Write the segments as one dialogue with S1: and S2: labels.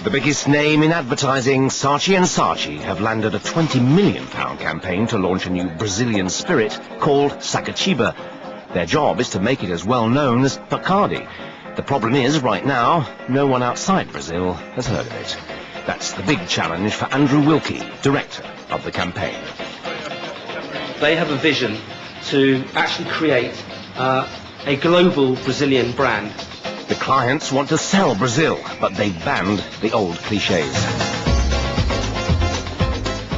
S1: The biggest name in advertising, Saatchi Saatchi, have landed a £20 million campaign to launch a new Brazilian spirit called Saatchi. Their job is to make it as well known as Bacardi. The problem is, right now, no one outside Brazil has heard of it. That's the big challenge for Andrew Wilkie, director of the campaign.
S2: They have a vision to actually create a global Brazilian brand.
S1: The clients want to sell Brazil, but they banned the old clichés.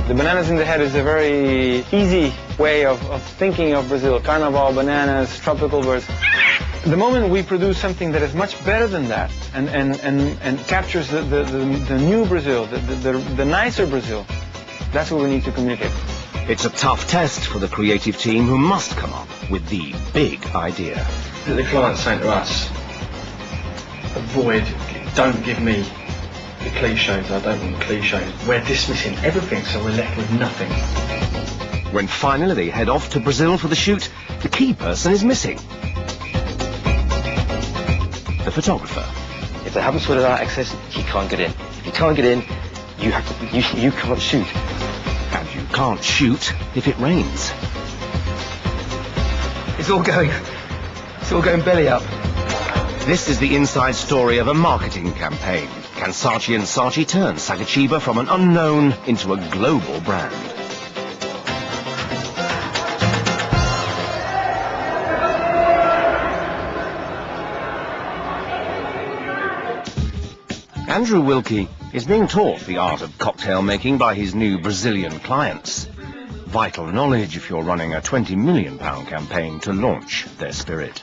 S3: The bananas in the head is a very easy way of thinking of Brazil. Carnival, bananas, tropical birds. The moment we produce something that is much better than that and captures the new Brazil, the nicer Brazil, that's what we need to communicate.
S1: It's a tough test for the creative team who must come up with the big idea.
S4: The client's saying to us, avoid, don't give me the cliches, I don't want cliches. We're dismissing everything, so we're left with nothing.
S1: When finally they head off to Brazil for the shoot, the key person is missing. The photographer.
S2: If they haven't sorted out access, he can't get in. If he can't get in, you can't shoot.
S1: And you can't shoot if it rains.
S3: It's all going belly up.
S1: This is the inside story of a marketing campaign. Can Saatchi Saatchi turn Saatchi from an unknown into a global brand? Andrew Wilkie is being taught the art of cocktail making by his new Brazilian clients. Vital knowledge if you're running a £20 million campaign to launch their spirit.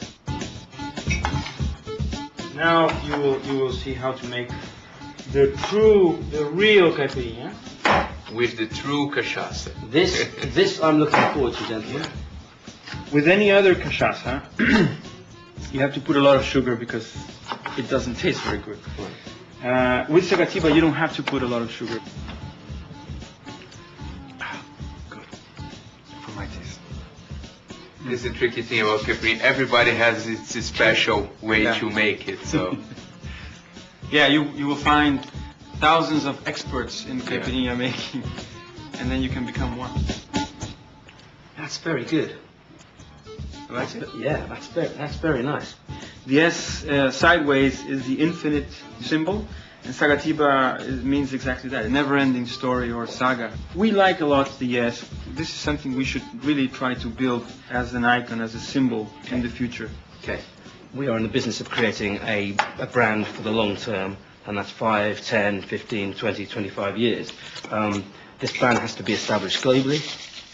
S5: Now you will see how to make the real caipirinha.
S6: With the true cachaça.
S2: This I'm looking forward to, gentlemen.
S5: With any other cachaça, you have to put a lot of sugar because it doesn't taste very good. With Saatchi, you don't have to put a lot of sugar.
S6: Good. For my taste. This is the tricky thing about caipirinha. Everybody has its special way to make it. So.
S5: Yeah, you will find thousands of experts in caipirinha making, and then you can become one.
S2: That's very good.
S5: Like it?
S2: Yeah, that's very nice.
S5: The S sideways is the infinite symbol, and Saatchi means exactly that, a never-ending story or saga. We like a lot the S. This is something we should really try to build as an icon, as a symbol in the future.
S2: Okay. We are in the business of creating a brand for the long term, and that's 5, 10, 15, 20, 25 years. This brand has to be established globally.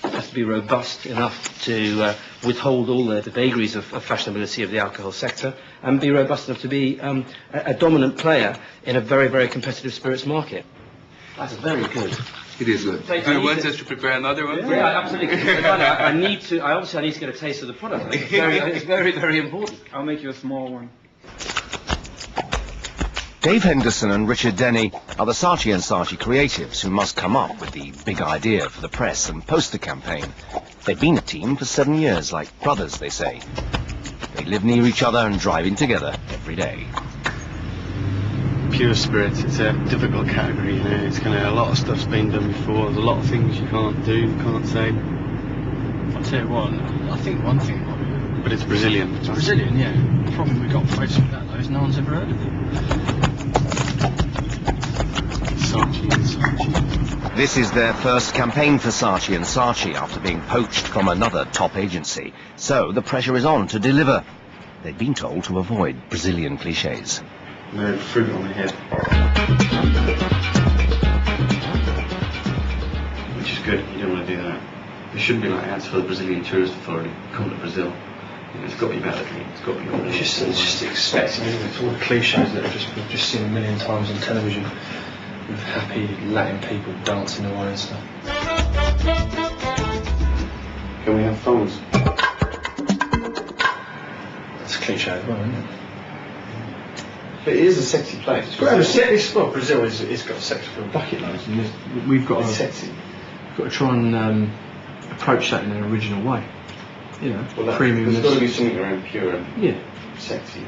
S2: It has to be robust enough to withhold all the vagaries of fashionability of the alcohol sector, and be robust enough to be a dominant player in a very, very competitive spirits market. That's very good.
S6: It is good. Do you want us to prepare another one?
S2: Yeah, absolutely. I need to get a taste of the product. It's very, very important.
S5: I'll make you a small one.
S1: Dave Henderson and Richard Denny are the Saatchi Saatchi creatives who must come up with the big idea for the press and poster campaign. They've been a team for 7 years, like brothers, they say. They live near each other and drive in together every day.
S7: Pure spirits, it's a difficult category, you know. It's a lot of stuff's been done before. There's a lot of things you can't do, can't say.
S8: I'll tell you what, I think one thing might be...
S7: But it's Brazilian.
S8: It's Brazilian, yeah. The problem we've got faced with that, though, is no one's ever heard of it.
S7: Saatchi Saatchi.
S1: This is their first campaign for Saatchi Saatchi after being poached from another top agency. So the pressure is on to deliver. They've been told to avoid Brazilian clichés.
S7: No fruit on the head. Which is good, you don't want to do that. It shouldn't be like ads for the Brazilian Tourist Authority. Come to Brazil. It's got to be better, it's got to be all.
S4: It's just expecting, isn't it? It's all the cliches that we've just seen a million times on television, with happy Latin people dancing away and stuff.
S7: Can we have phones?
S4: That's a cliche as well, isn't it?
S7: But it is a sexy place.
S4: Well, Brazil is got a sex for a bucket loads, and we've got to try and approach that in an original way. You know,
S7: well,
S4: premium.
S7: There's got to be something around pure and
S4: yeah,
S7: sexy.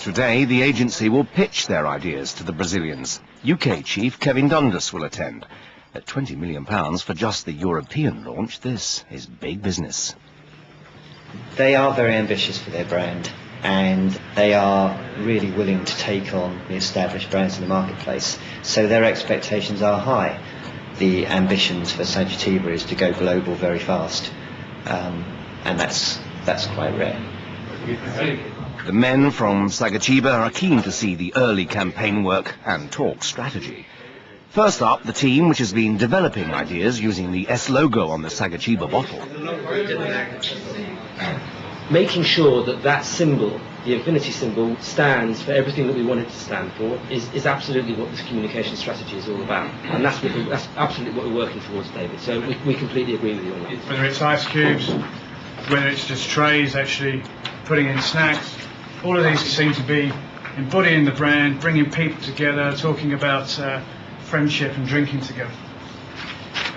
S1: Today, the agency will pitch their ideas to the Brazilians. UK chief Kevin Dundas will attend. At £20 million for just the European launch, this is big business.
S9: They are very ambitious for their brand, and they are really willing to take on the established brands in the marketplace. So their expectations are high. The ambitions for Saatchi is to go global very fast, and that's quite rare.
S1: The men from Saatchi are keen to see the early campaign work and talk strategy. First up, the team which has been developing ideas using the S logo on the Saatchi bottle.
S2: Making sure that that symbol, the infinity symbol, stands for everything that we want it to stand for is absolutely what this communication strategy is all about. And that's absolutely what we're working towards, David. So we completely agree with you on that.
S10: Whether it's ice cubes, whether it's just trays actually putting in snacks, all of these seem to be embodying the brand, bringing people together, talking about friendship and drinking together.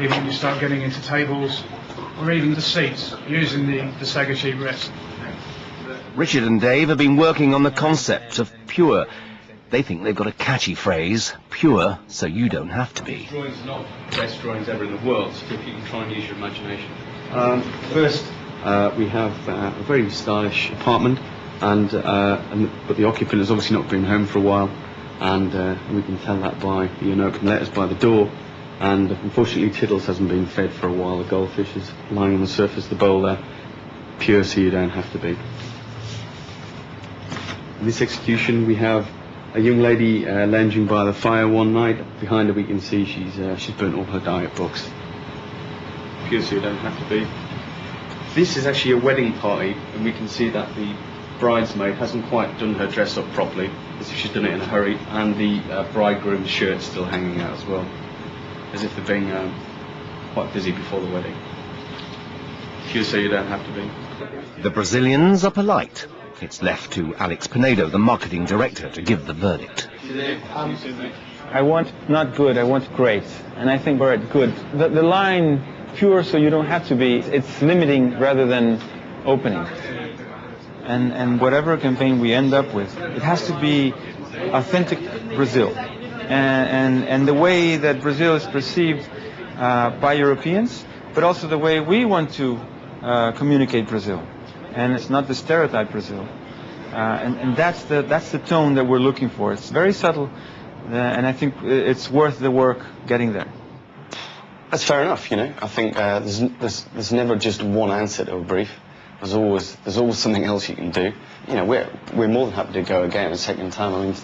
S10: Even when you start getting into tables, or even the seats, using the Saatchi rest.
S1: Richard and Dave have been working on the concept of pure. They think they've got a catchy phrase, pure, so you don't have to be.
S7: Drawings are not the best drawings ever in the world, so if you can try and use your imagination. First, we have a very stylish apartment, but the occupant has obviously not been home for a while, and we can tell that by the unopened letters by the door. And unfortunately Tiddles hasn't been fed for a while. The goldfish is lying on the surface of the bowl there. Pure, so you don't have to be. In this execution we have a young lady lounging by the fire one night. Behind her we can see she's burnt all her diet books. Pure, so you don't have to be. This is actually a wedding party, and we can see that the bridesmaid hasn't quite done her dress up properly, as if she's done it in a hurry, and the bridegroom's shirt's still hanging out as well, as if they're being quite busy before the wedding. Pure, so you don't have to be.
S1: The Brazilians are polite. It's left to Alex Pinedo, the marketing director, to give the verdict.
S3: I want not good, I want great. And I think we're at good. The line, pure so you don't have to be, it's limiting rather than opening. And whatever campaign we end up with, it has to be authentic Brazil. And the way that Brazil is perceived by Europeans, but also the way we want to communicate Brazil. And it's not the stereotype Brazil. And that's the tone that we're looking for. It's very subtle, and I think it's worth the work getting there.
S11: That's fair enough, you know. I think there's never just one answer to a brief. There's always something else you can do. You know, we're more than happy to go again a second time. I mean,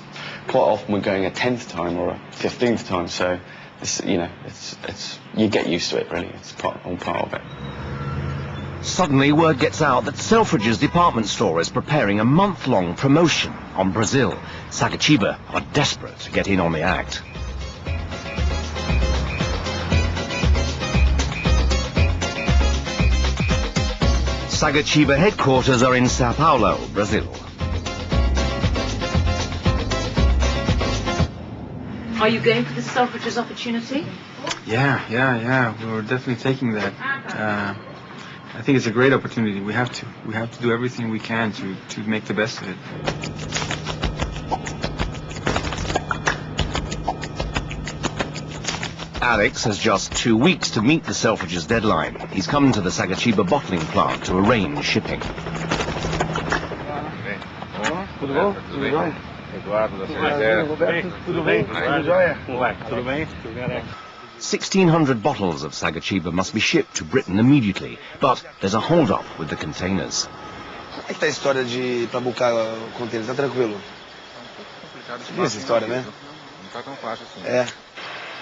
S11: quite often we're going a 10th time or a 15th time. So, it's you get used to it really. It's all part of it.
S1: Suddenly word gets out that Selfridges department store is preparing a month-long promotion on Brazil. Saatchi are desperate to get in on the act. Saatchi headquarters are in Sao Paulo, Brazil.
S12: Are you going for the Selfridges opportunity?
S3: Yeah. We're definitely taking that. I think it's a great opportunity. We have to do everything we can to make the best of it.
S1: Alex has just 2 weeks to meet the Selfridges deadline. He's come to the Saatchi bottling plant to arrange shipping.
S10: Tudo bem?
S1: 1,600 bottles of Saatchi must be shipped to Britain immediately, but there's a hold-up with the containers.
S13: Como é que tá a história de para buscar o container? Tá tranquilo? Sabia essa história, né? Não tá tão fácil assim. É.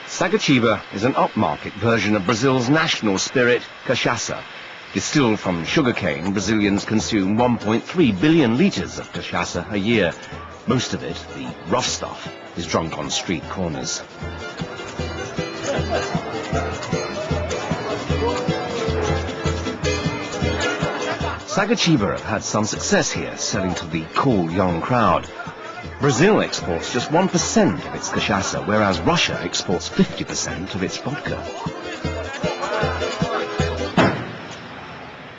S1: Saatchi is an upmarket version of Brazil's national spirit, cachaça. Distilled from sugarcane, Brazilians consume 1.3 billion litres of cachaça a year. Most of it, the rough stuff, is drunk on street corners. Saatchi have had some success here, selling to the cool young crowd. Brazil exports just 1% of its cachaça, whereas Russia exports 50% of its vodka.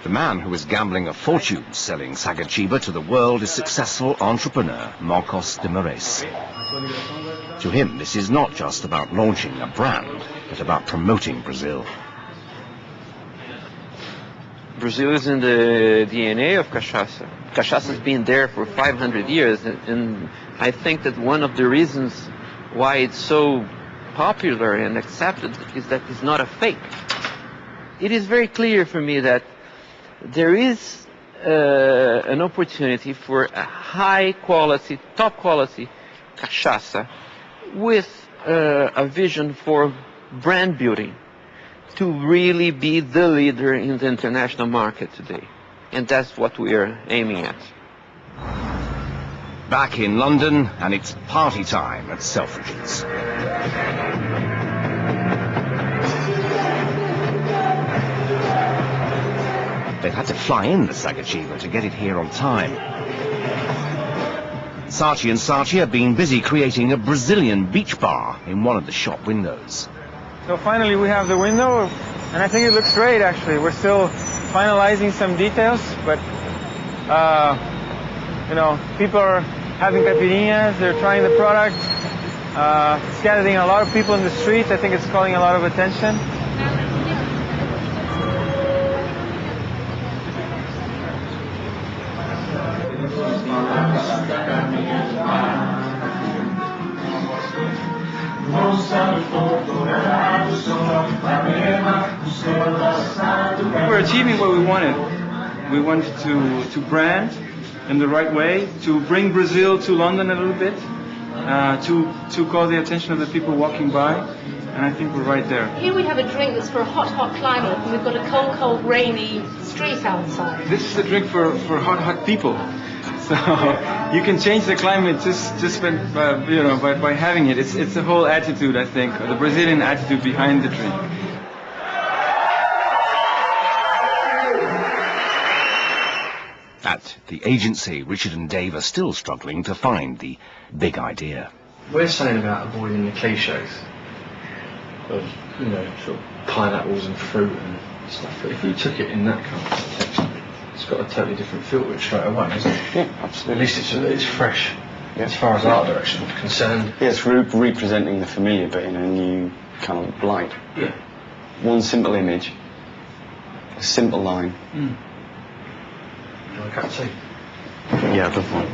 S1: The The man who is gambling a fortune selling Saatchi to the world is successful entrepreneur Marcos de Moraes. To him, this is not just about launching a brand, but about promoting Brazil.
S14: Brazil is in the DNA of cachaça. Cachaça has been there for 500 years, and I think that one of the reasons why it's so popular and accepted is that it's not a fake. It is very clear for me that there is an opportunity for a high quality, top quality cachaça with a vision for brand building to really be the leader in the international market today. And that's what we are aiming at.
S1: Back in London, and it's party time at Selfridges. They've had to fly in the Saatchi to get it here on time. Saatchi and Saatchi have been busy creating a Brazilian beach bar in one of the shop windows.
S3: So finally we have the window, and I think it looks great actually. We're still finalizing some details, but you know, people are having caipirinhas, they're trying the product. It's gathering a lot of people in the street. I think it's calling a lot of attention.
S5: We're achieving what we wanted. We wanted to brand in the right way, to bring Brazil to London a little bit, to call the attention of the people walking by, and I think we're right there.
S12: Here we have a drink that's for a hot, hot climate, and we've got a cold, cold, rainy street outside.
S5: This is a drink for hot, hot people. So you can change the climate just by having it. It's the whole attitude, I think, the Brazilian attitude behind the drink.
S1: At the agency, Richard and Dave are still struggling to find the big idea.
S4: We're saying about avoiding the cliches of, you know, sort of pineapples and fruit and stuff. But if you took it in that kind of context, it's got a totally different feel to it straight away, isn't it?
S11: Yeah, absolutely.
S4: At least it's fresh, as far as art direction is concerned.
S11: Yeah, it's representing the familiar but in a new kind of light.
S4: Yeah.
S11: One simple image, a simple line.
S4: Mm. Do you want a cup of tea?
S11: Yeah, good one.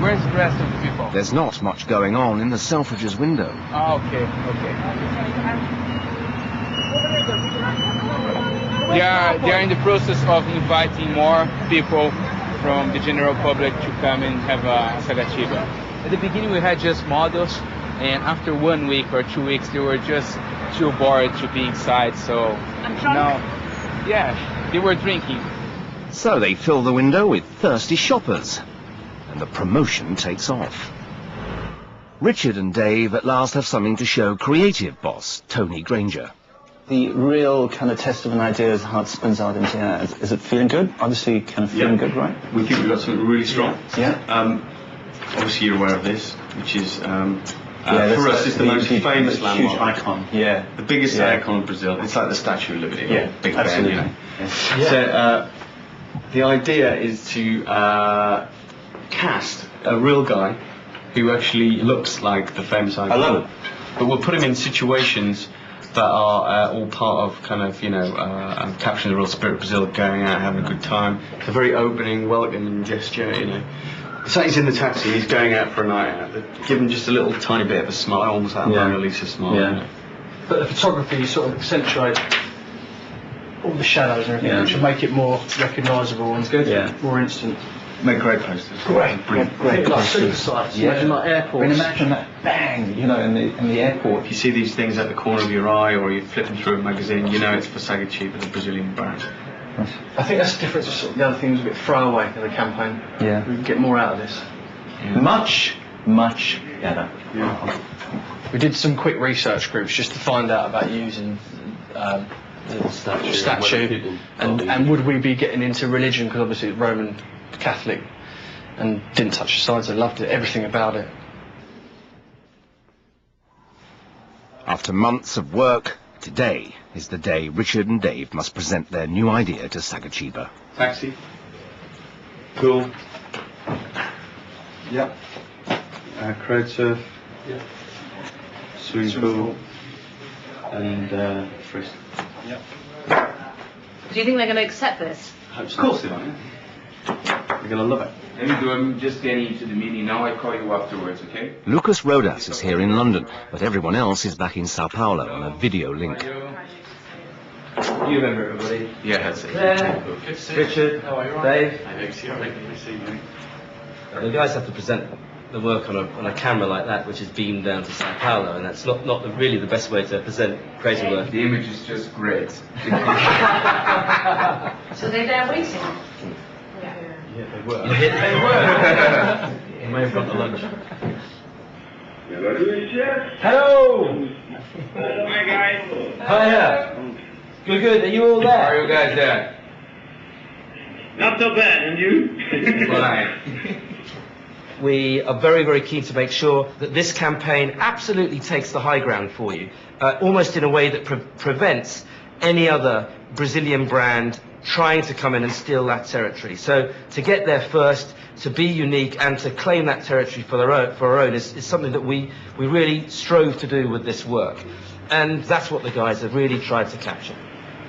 S3: Where's the rest of the people?
S1: There's not much going on in the Selfridges window.
S3: Oh, okay, okay. They are in the process of inviting more people from the general public to come and have a Saatchi. At the beginning we had just models, and after 1 week or 2 weeks they were just too bored to be inside, so now, yeah, they were drinking.
S1: So they fill the window with thirsty shoppers, and the promotion takes off. Richard and Dave at last have something to show creative boss Tony Granger.
S15: The real kind of test of an idea is how it spins out into ads. Is it feeling good? Obviously kind of feeling good, right?
S7: We think we've got something really strong.
S15: Yeah.
S7: Obviously you're aware of this, which is
S15: yeah,
S7: for us it's the most famous landmark.
S15: Huge icon. Yeah.
S7: The biggest icon of Brazil. It's like the Statue of Liberty.
S15: Yeah,
S7: Big
S15: absolutely.
S7: Ben, you know. Yeah. So the idea is to cast a real guy who actually looks like the famous icon.
S15: I love it.
S7: But we'll put him in situations that are all part of kind of, you know, capturing the real spirit of Brazil, going out, having a good time. It's a very opening, welcoming gesture, you know. So he's in the taxi, he's going out for a night out. Give him just a little tiny bit of a smile, almost like a Mona Lisa smile.
S15: Yeah.
S7: You know.
S4: But the photography, you sort of accentuate all the shadows and everything, which will make it more recognisable and more instant.
S7: Make great posters.
S4: Great
S15: Great
S4: like super
S15: posters.
S4: sites.
S15: Yeah.
S4: Imagine like airports.
S15: And imagine that bang, you know, in the airport.
S7: If you see these things at the corner of your eye or you're flipping through a magazine, you know it's for Saatchi, the Brazilian brand.
S4: I think that's the difference to sort of the other things a bit throwaway in the campaign.
S15: Yeah.
S4: We can get more out of this.
S15: Yeah. Much better.
S4: Yeah. We did some quick research groups just to find out about using the statue and would we be getting into religion, because obviously it's Roman Catholic, and didn't touch the sides. I loved it, everything about it.
S1: After months of work, Today is the day Richard and Dave must present their new idea to Saatchi.
S7: Taxi. Cool. Yep. Crowd surf. Yep. Swimming pool. And frisk. Yep.
S12: Do you think they're going to accept this?
S7: Of course they are. They're going to love it.
S6: Let me do. I'm just getting into the meeting now. I call you afterwards, okay?
S1: Lucas Rodas is here in London, but everyone else is back in Sao Paulo on a video link.
S2: You remember everybody?
S6: Yeah, that's it.
S2: Claire, Richard, Dave. The guys have to present the work on a camera like that, which is beamed down to Sao Paulo, and that's not really the best way to present crazy work.
S6: The image is just great.
S12: So they're there waiting?
S2: Yeah, they were. They may have got the lunch. Hello!
S16: Hi guys.
S2: Hiya. Good. Are you all there?
S6: How are you guys there?
S16: Not so bad, and you?
S6: Right.
S2: We are very, very keen to make sure that this campaign absolutely takes the high ground for you, almost in a way that prevents any other Brazilian brand trying to come in and steal that territory. So to get there first, to be unique and to claim that territory for our own is something that we really strove to do with this work. And that's what the guys have really tried to capture.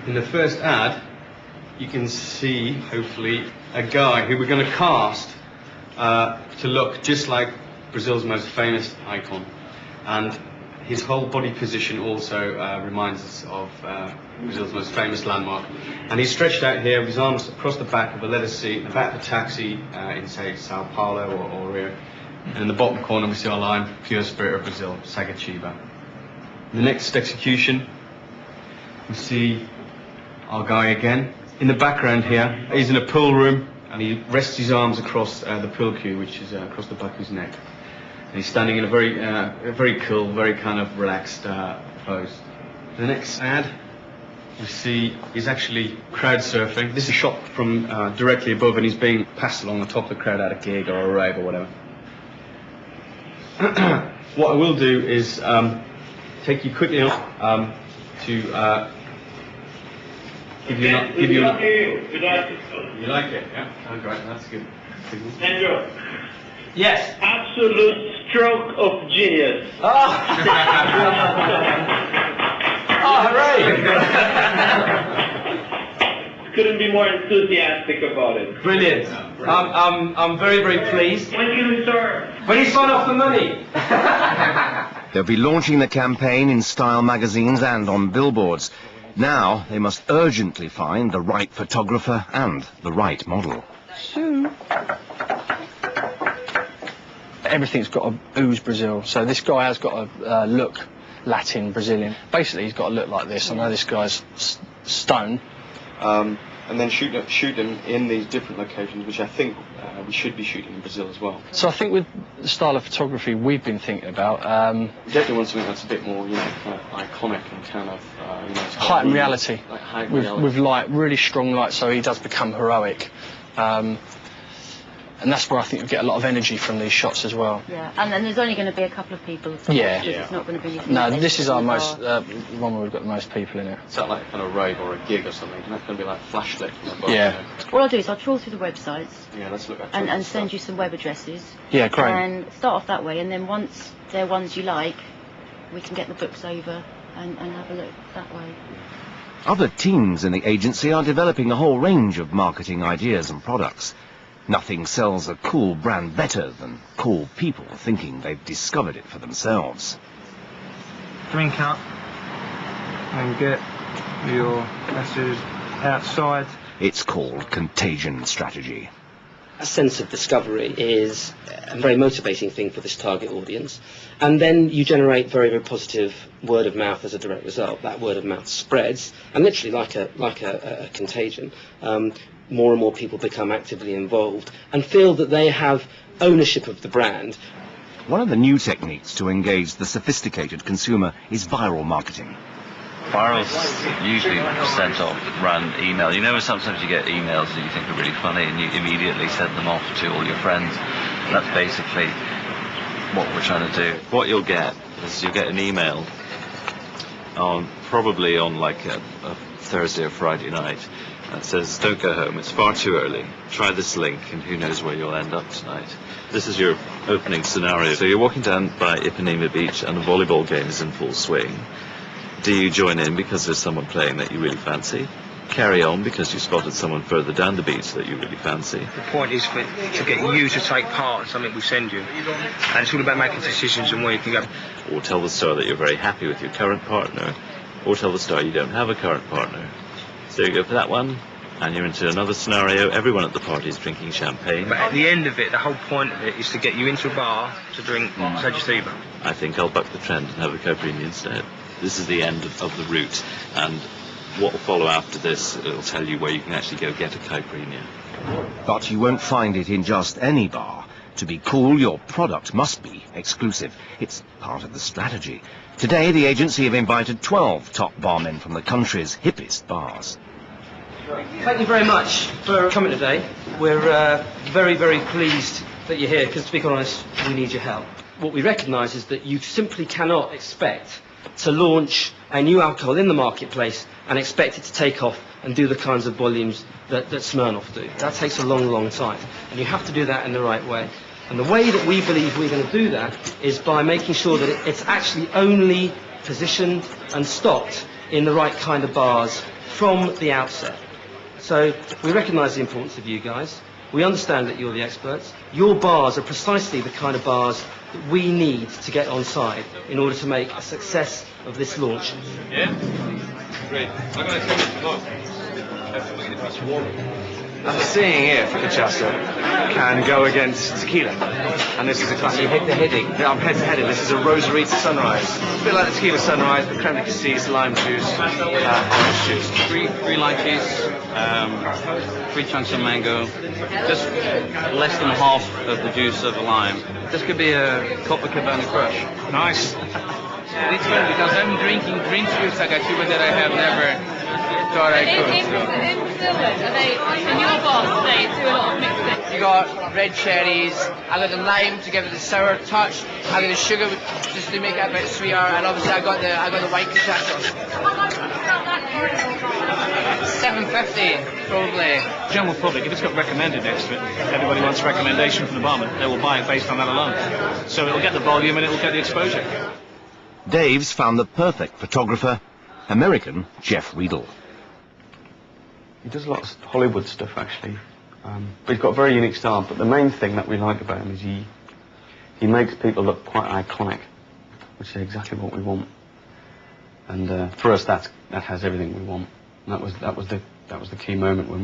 S7: In the first ad, you can see, hopefully, a guy who we're going to cast to look just like Brazil's most famous icon. And his whole body position also reminds us of Brazil's most famous landmark. And he's stretched out here with his arms across the back of a leather seat, the back of a taxi in, say, Sao Paulo or Rio. And in the bottom corner we see our line, Pure Spirit of Brazil, Saatchi. The next execution, we see our guy again. In the background here, he's in a pool room and he rests his arms across the pool cue, which is across the back of his neck. And he's standing in a very cool, very kind of relaxed pose. The next ad, we see he's actually crowd surfing. This is a shot from directly above, and he's being passed along the top of the crowd at a gig or a rave or whatever. What I will do is take you quickly on to give you. You like it? Yeah. Oh, great. That's good.
S16: Andrew.
S2: Yes.
S16: Absolute stroke of genius.
S2: Oh, hooray!
S16: Couldn't be more enthusiastic about it.
S2: Brilliant. I'm very, very pleased.
S16: When can we start?
S2: When you sign off the money.
S1: They'll be launching the campaign in style magazines and on billboards. Now they must urgently find the right photographer and the right model.
S15: Everything's got to ooze Brazil. So this guy has got a look Latin Brazilian. Basically, he's got to look like this. I know this guy's stone.
S7: And then shoot them in these different locations, which I think we should be shooting in Brazil as well.
S15: So I think with the style of photography we've been thinking about,
S7: we definitely want something that's a bit more, kind of iconic and kind of,
S15: height and reality.
S7: Like height
S15: with light, really strong light, so he does become heroic. And that's where I think you get a lot of energy from these shots as well.
S17: Yeah, and then there's only going to be a couple of people.
S15: Yeah.
S17: It's not going to be.
S15: No, this is our most one where we've got the most people in it.
S7: Is that like kind of rave or a gig or something? Isn't that going to be like flashlit?
S15: Yeah.
S17: What I'll do is I'll trawl through the websites.
S7: Yeah, let's look at
S17: and send you some web addresses.
S15: Yeah, great.
S17: And start off that way, and then once they're ones you like, we can get the books over and have a look that way.
S1: Other teams in the agency are developing a whole range of marketing ideas and products. Nothing sells a cool brand better than cool people thinking they've discovered it for themselves.
S3: Drink up and get your message outside.
S1: It's called contagion strategy.
S2: A sense of discovery is a very motivating thing for this target audience. And then you generate very, very positive word of mouth as a direct result. That word of mouth spreads, and literally like a contagion. More and more people become actively involved and feel that they have ownership of the brand.
S1: One of the new techniques to engage the sophisticated consumer is viral marketing.
S18: Viral's usually sent off run email. You know, sometimes you get emails that you think are really funny and you immediately send them off to all your friends. And that's basically what we're trying to do. What you'll get is you'll get an email probably on like a Thursday or Friday night. That says, don't go home, it's far too early. Try this link and who knows where you'll end up tonight. This is your opening scenario. So you're walking down by Ipanema Beach and the volleyball game is in full swing. Do you join in because there's someone playing that you really fancy? Carry on because you spotted someone further down the beach that you really fancy?
S19: The point is to get you to take part in something we send you. And it's all about making decisions and where you can go.
S18: Or tell the star that you're very happy with your current partner. Or tell the star you don't have a current partner. So you go for that one, and you're into another scenario. Everyone at the party is drinking champagne.
S19: But at the end of it, the whole point of it is to get you into a bar to drink Saatchi Saatchi.
S18: I think I'll buck the trend and have a caipirinha instead. This is the end of the route, and what will follow after this, it'll tell you where you can actually go get a caipirinha.
S1: But you won't find it in just any bar. To be cool, your product must be exclusive. It's part of the strategy. Today, the agency have invited 12 top barmen from the country's hippest bars.
S2: Thank you very much for coming today. We're very, very pleased that you're here, because to be quite honest, we need your help. What we recognise is that you simply cannot expect to launch a new alcohol in the marketplace and expect it to take off and do the kinds of volumes that Smirnoff do. That takes a long, long time, and you have to do that in the right way. And the way that we believe we're going to do that is by making sure that it's actually only positioned and stocked in the right kind of bars from the outset. So we recognise the importance of you guys. We understand that you're the experts. Your bars are precisely the kind of bars that we need to get on side in order to make a success of this launch.
S20: Yeah? Great. I'm going to tell you to look. Have to look at it much warmer.
S3: I'm seeing if cachaça can go against tequila. And this is a classic head-to-heading. Yeah, I'm head-to-heading. This is a Rosarita Sunrise. A bit like the tequila Sunrise, but creme de cassis, lime juice, orange juice.
S7: Three lychees, 3 chunks of mango, just less than half of the juice of a lime. This could be a Copacabana crush.
S10: Nice.
S21: It's good because I'm drinking drinks with Saatchi Saatchi that I have never thought I could.
S12: In Brazil, are they in your bars? They do a lot of mixing.
S21: You got red cherries. I got the lime to give it the sour touch. I got the sugar just to make it a bit sweeter, and obviously I got the white cachaça. $7.50 probably.
S8: General public, if it's got recommended next to it, everybody wants a recommendation from the barman. They will buy it based on that alone. So it'll get the volume and it will get the exposure.
S1: Dave's found the perfect photographer, American Jeff Riedel.
S11: He does a lot of Hollywood stuff, actually. But he's got a very unique style. But the main thing that we like about him is he makes people look quite iconic, which is exactly what we want. And for us, that has everything we want. And that was the key moment when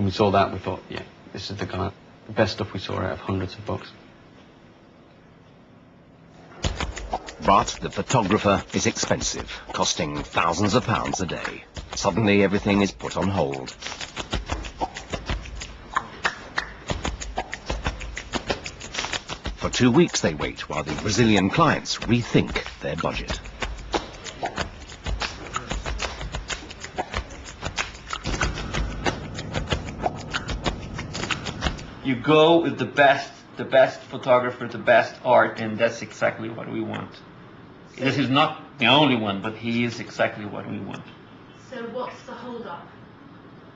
S11: we saw that, we thought, yeah, this is the guy. The best stuff we saw out of hundreds of bucks.
S1: But the photographer is expensive, costing thousands of pounds a day. Suddenly everything is put on hold. For 2 weeks they wait while the Brazilian clients rethink their budget.
S14: You go with the best photographer, the best art, and that's exactly what we want. This is not the only one, but he is exactly what we want.
S12: So what's the hold-up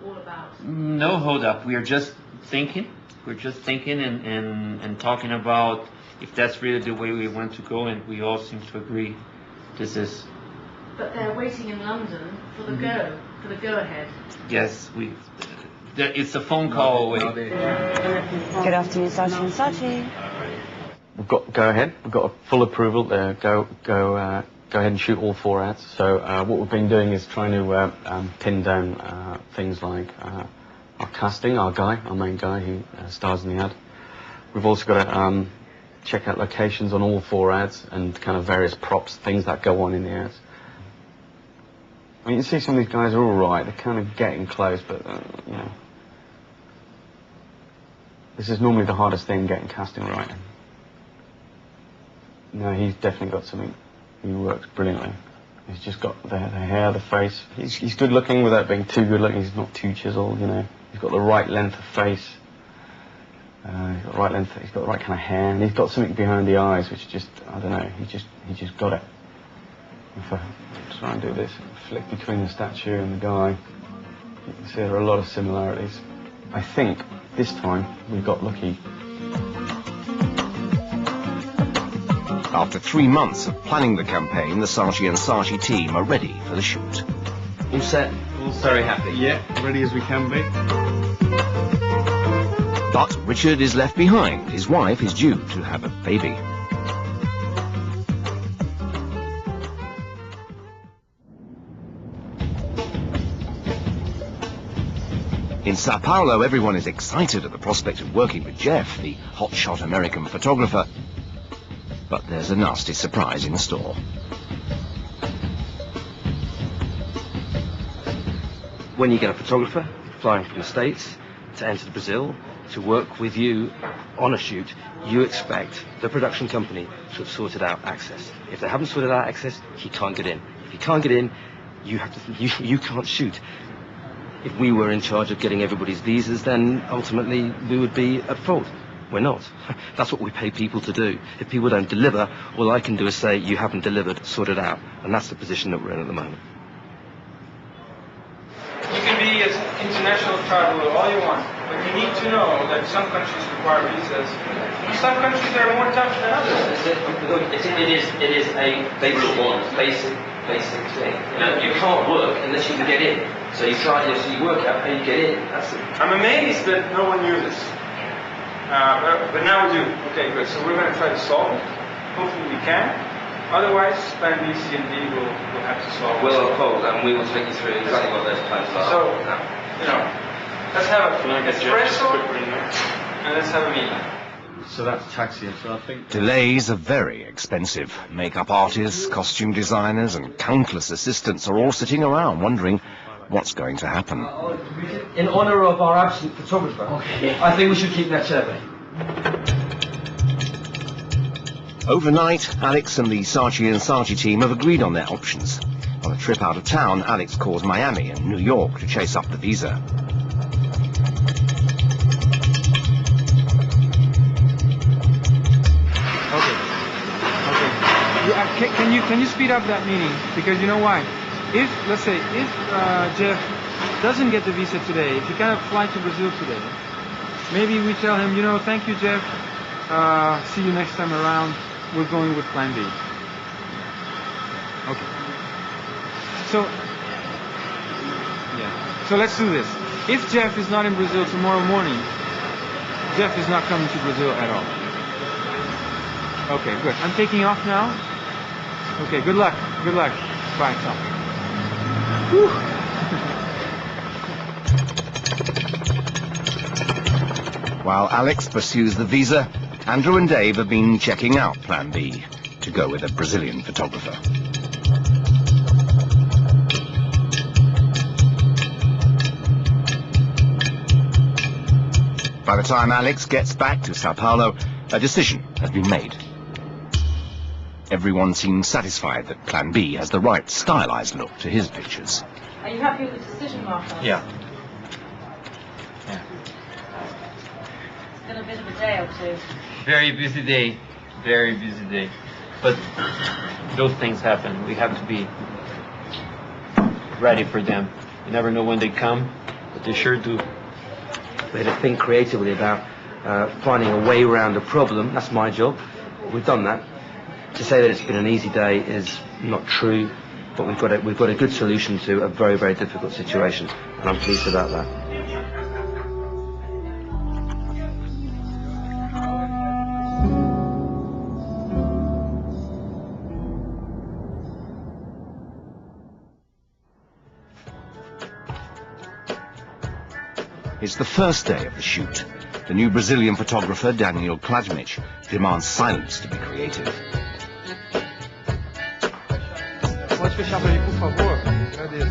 S12: all about?
S14: No hold-up. We are just thinking. We're just thinking and talking about if that's really the way we want to go, and we all seem to agree this is.
S12: But they're waiting in London for the go-ahead.
S14: Yes, it's a phone call away.
S22: Good afternoon, Saatchi Saatchi.
S11: We've got go ahead. We've got a full approval. Go ahead and shoot all 4 ads. So what we've been doing is trying to pin down things like our casting, our main guy who stars in the ad. We've also got to check out locations on all 4 ads and kind of various props, things that go on in the ads. I mean, you see some of these guys are all right. They're kind of getting close, but you know, this is normally the hardest thing, getting casting right. No, he's definitely got something. He works brilliantly. He's just got the hair, the face. He's good looking without being too good looking. He's not too chiseled, you know. He's got the right length of face. He's got the right length. He's got the right kind of hair, and he's got something behind the eyes, which just, I don't know. He just got it.
S7: If I try and do this, flick between the statue and the guy, you can see there are a lot of similarities. I think this time we got lucky.
S1: After 3 months of planning the campaign, the Saatchi and Saatchi team are ready for the shoot.
S2: All set?
S7: All
S2: very happy.
S7: Yeah, ready as we can be.
S1: But Richard is left behind. His wife is due to have a baby. In Sao Paulo, everyone is excited at the prospect of working with Jeff, the hotshot American photographer. But there's a nasty surprise in store.
S2: When you get a photographer flying from the States to enter Brazil to work with you on a shoot, you expect the production company to have sorted out access. If they haven't sorted out access, he can't get in. If he can't get in, you can't shoot. If we were in charge of getting everybody's visas, then ultimately we would be at fault. We're not. That's what we pay people to do. If people don't deliver, all I can do is say, you haven't delivered, sort it out. And that's the position that we're in at the moment.
S5: You can be an international traveler all you want, but you need to know that some countries require visas. Some countries are more tough than others.
S2: It is a basic thing. You can't work unless you can get in. So you work out how you get in.
S5: I'm amazed that no one knew this. But now we do. Okay, good. So we're going to try to solve it. Hopefully we can. Otherwise, plan B, C, and D will have to solve it.
S2: We'll uphold and we will take you through exactly what those plans are.
S5: So, let's have an espresso and let's have a meeting.
S7: So that's taxi. So I think
S1: Delays are very expensive. Makeup artists, costume designers, and countless assistants are all sitting around wondering what's going to happen.
S2: In honor of our absent photographer, I think we should keep that survey.
S1: Overnight, Alex and the Saatchi and Saatchi team have agreed on their options. On a trip out of town, Alex calls Miami and New York to chase up the visa.
S5: Can you speed up that meeting? Because you know why? Let's say Jeff doesn't get the visa today, if he cannot fly to Brazil today, maybe we tell him, thank you, Jeff. See you next time around. We're going with plan B. Okay. So let's do this. If Jeff is not in Brazil tomorrow morning, Jeff is not coming to Brazil at all. Okay, good. I'm taking off now. Okay, good luck. Good luck. Bye, Tom.
S1: While Alex pursues the visa, Andrew and Dave have been checking out Plan B to go with a Brazilian photographer. By the time Alex gets back to Sao Paulo, a decision has been made. Everyone seems satisfied that Plan B has the right stylized look to his pictures.
S12: Are you happy with the decision, Marco?
S2: Yeah.
S12: It's been a bit of a day or two.
S14: Very busy day. Very busy day. But those things happen. We have to be ready for them. You never know when they come, but they sure do.
S2: We had to think creatively about finding a way around a problem. That's my job. We've done that. To say that it's been an easy day is not true, but we've got a good solution to a very, very difficult situation, and I'm pleased about that.
S1: It's the first day of the shoot. The new Brazilian photographer, Daniel Kladmich, demands silence to be creative.
S3: Pode fechar pra mim, por favor? Agradeço.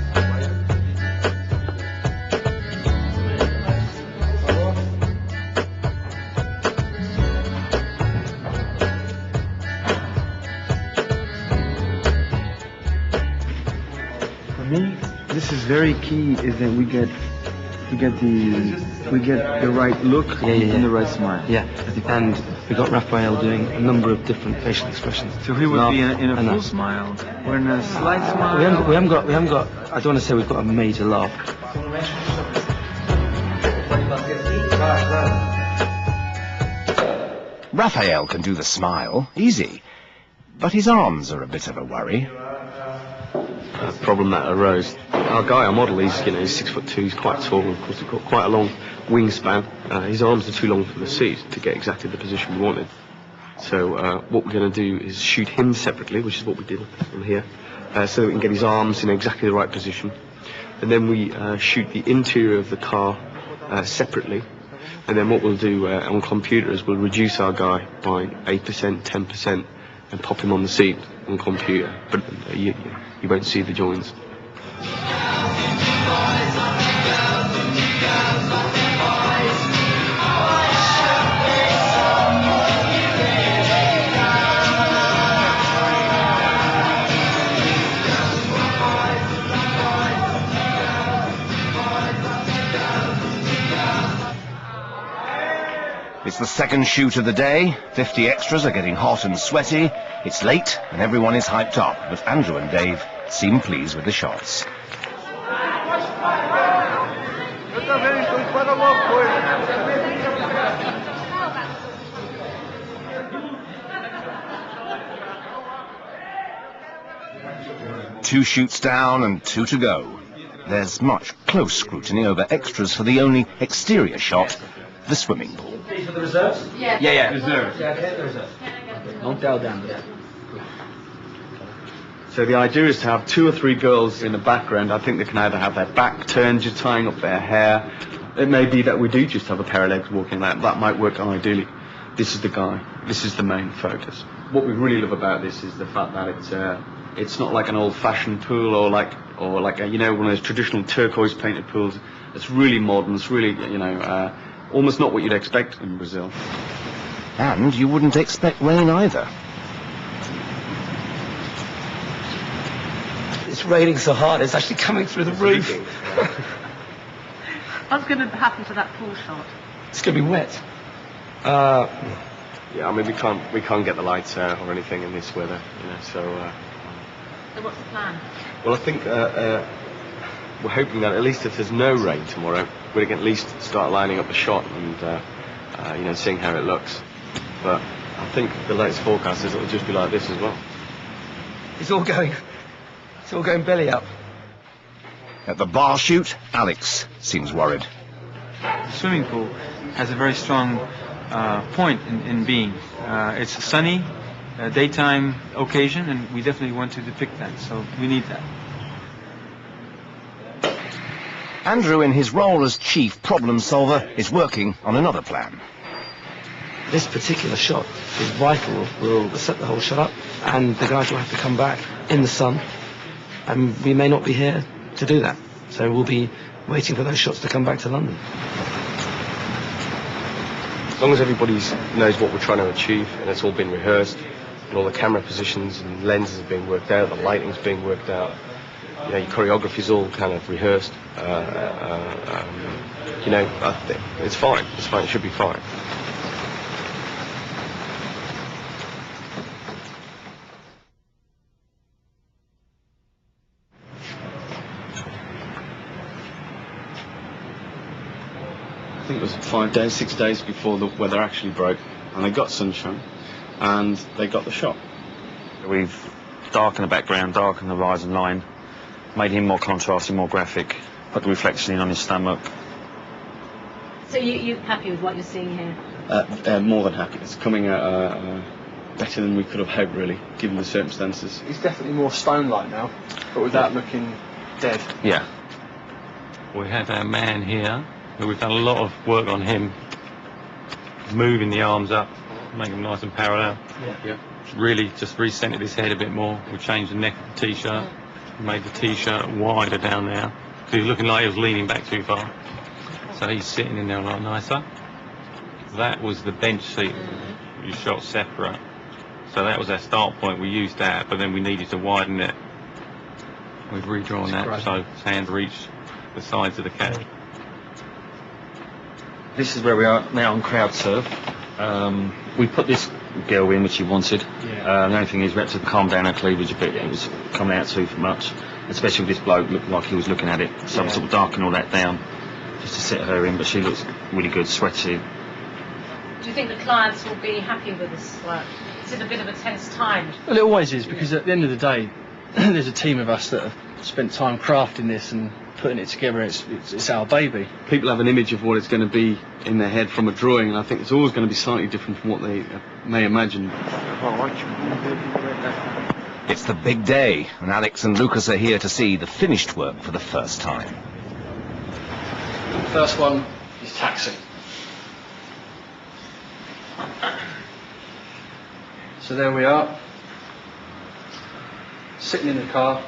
S3: For me, this is very key, is that we get
S5: we get the right look and the right smile.
S2: Yeah, and we got Raphael doing a number of different facial expressions.
S5: So he would be in a full smile or in a slight smile.
S2: We haven't got. I don't want to say we've got a major laugh.
S1: Raphael can do the smile, easy. But his arms are a bit of a worry.
S7: Problem that arose. Our guy, our model, he's 6'2", he's quite tall, and of course he's got quite a long wingspan. His arms are too long for the seat to get exactly the position we wanted. So what we're going to do is shoot him separately, which is what we did on here, so that we can get his arms in exactly the right position. And then we shoot the interior of the car separately. And then what we'll do on computer is we'll reduce our guy by 8%, 10%, and pop him on the seat on computer. But you won't see the joins.
S1: It's the second shoot of the day. 50 extras are getting hot and sweaty. It's late and everyone is hyped up, but Andrew and Dave seem pleased with the shots. Two shoots down and 2 to go. There's much close scrutiny over extras for the only exterior shot, the swimming pool.
S2: For the reserves?
S5: Yeah. Reserves.
S2: Yeah, okay, the reserves. Don't dial down. Yeah.
S7: So the idea is to have 2 or 3 girls in the background. I think they can either have their back turned, just tying up their hair. It may be that we do just have a pair of legs walking like that. That might work ideally. This is the guy. This is the main focus. What we really love about this is the fact that it's not like an old-fashioned pool or like one of those traditional turquoise painted pools. It's really modern. It's really almost not what you'd expect in Brazil.
S1: And you wouldn't expect rain either.
S2: It's raining so hard, it's actually coming through the roof.
S12: What's going to happen to that pool shot?
S2: It's going to be wet.
S7: Yeah, I mean, we can't get the lights out or anything in this weather, so...
S12: So what's the plan?
S7: Well, I think we're hoping that at least if there's no rain tomorrow, we can at least start lining up the shot and, seeing how it looks. But I think the latest forecast is it'll just be like this as well.
S2: It's all going belly up.
S1: At the bar shoot, Alex seems worried.
S5: The swimming pool has a very strong point in being. It's a sunny, daytime occasion, and we definitely want to depict that, so we need that.
S1: Andrew, in his role as chief problem solver, is working on another plan.
S2: This particular shot is vital. We'll set the whole shot up, and the guys will have to come back in the sun, and we may not be here to do that. So we'll be waiting for those shots to come back to London.
S7: As long as everybody knows what we're trying to achieve, and it's all been rehearsed, and all the camera positions and lenses are being worked out, the lighting's being worked out, your choreography's all kind of rehearsed, I think it's fine. It's fine. It should be fine. I think it was 5 days, 6 days before the weather actually broke, and they got sunshine, and they got the shot.
S9: We've darkened the background, darkened the horizon line, made him more contrasty, more graphic, put the reflection in on his stomach.
S12: So you're happy with what you're seeing here?
S7: More than happy. It's coming out better than we could have hoped, really, given the circumstances.
S4: He's definitely more stone-like now, but without looking dead.
S9: Yeah.
S13: We had our man here. We've done a lot of work on him, moving the arms up, making them nice and parallel.
S4: Yeah.
S13: Really just recentered his head a bit more. We changed the neck of the T-shirt, made the T-shirt wider down there. He was looking like he was leaning back too far. So he's sitting in there a lot nicer. That was the bench seat we shot separate. So that was our start point. We used that, but then we needed to widen it. We've redrawn that so his hands reach the sides of the cab.
S9: This is where we are now on crowd surf. We put this girl in, which she wanted. The only thing is we had to calm down her cleavage a bit. It was coming out too much, especially with this bloke looked like he was looking at it. So I sort of darken all that down just to set her in, but she looks really good, sweaty.
S12: Do you think the clients will be happy with this work? Is it a bit of a tense time?
S15: Well, it always is, because at the end of the day, there's a team of us that have spent time crafting this and putting it together. It's our baby.
S7: People have an image of what it's going to be in their head from a drawing, and I think it's always going to be slightly different from what they may imagine.
S1: It's the big day, and Alex and Lucas are here to see the finished work for the first time.
S15: The first one is Taxi. So there we are, sitting in the car.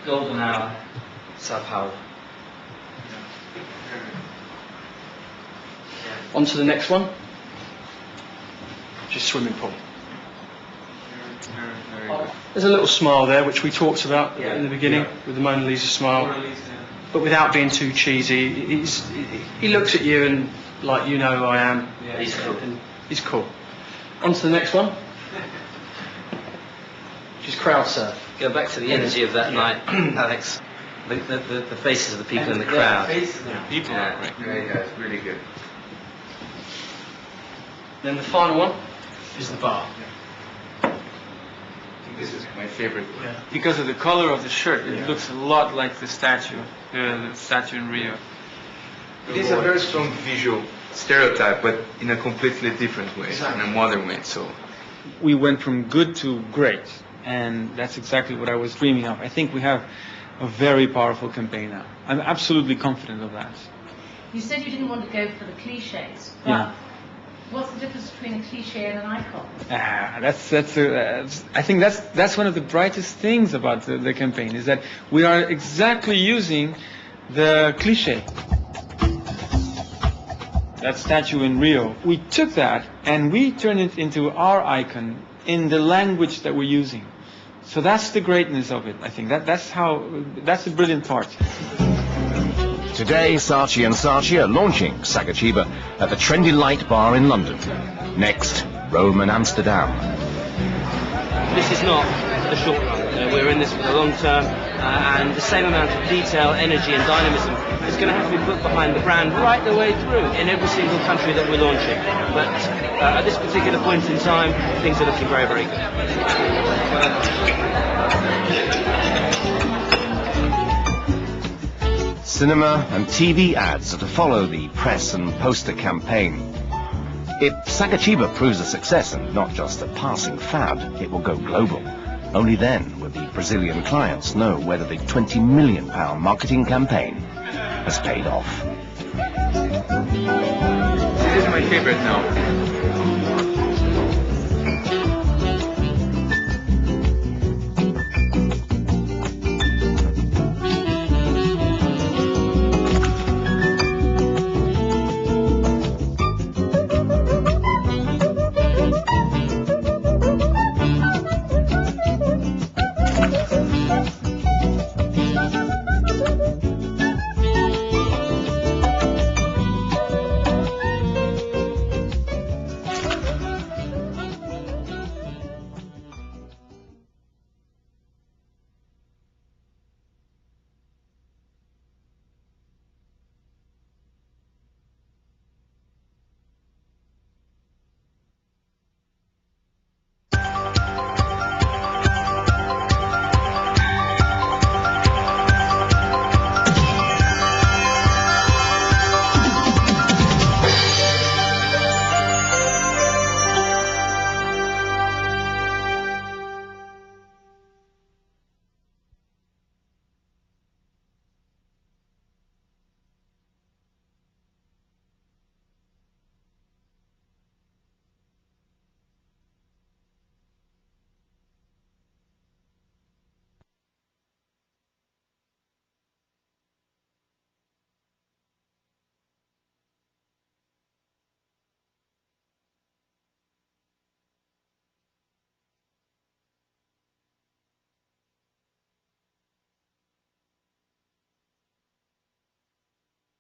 S2: Golden hour, Sao Paulo.
S15: On to the next one, which is swimming pool. There's a little smile there, which we talked about in the beginning, with the Mona Lisa smile, but without being too cheesy. He looks at you and, like, you know who I am.
S2: Yeah, he's cool.
S15: And he's cool. On to the next one, which is crowd surf.
S2: Go back to the energy of that night, Alex. The faces of the people in the crowd.
S5: The faces of the people.
S2: Yeah.
S5: Very good, really good.
S15: Then the final one is the bar.
S5: This is my favorite. Yeah. Because of the color of the shirt, it looks a lot like the statue in Rio. It is a very strong visual stereotype, but in a completely different way, in a modern way. So we went from good to great, and that's exactly what I was dreaming of. I think we have a very powerful campaign now. I'm absolutely confident of that.
S12: You said you didn't want to go for the cliches, but what's the difference between a cliche and an icon?
S5: I think that's one of the brightest things about the campaign, is that we are exactly using the cliche. That statue in Rio, we took that and we turned it into our icon in the language that we're using. So that's the greatness of it, I think. That's the brilliant part.
S1: Today, Saatchi and Saatchi are launching Saatchi at the Trendy Light Bar in London. Next, Rome and Amsterdam.
S2: This is not the short run. We're in this for the long term, and the same amount of detail, energy and dynamism is going to have to be put behind the brand right the way through in every single country that we're launching. But at this particular point in time, things are looking very, very good.
S1: Cinema and TV ads are to follow the press and poster campaign. If Saatchi proves a success and not just a passing fad, it will go global. Only then will the Brazilian clients know whether the £20 million marketing campaign has paid off.
S5: This is my favorite now.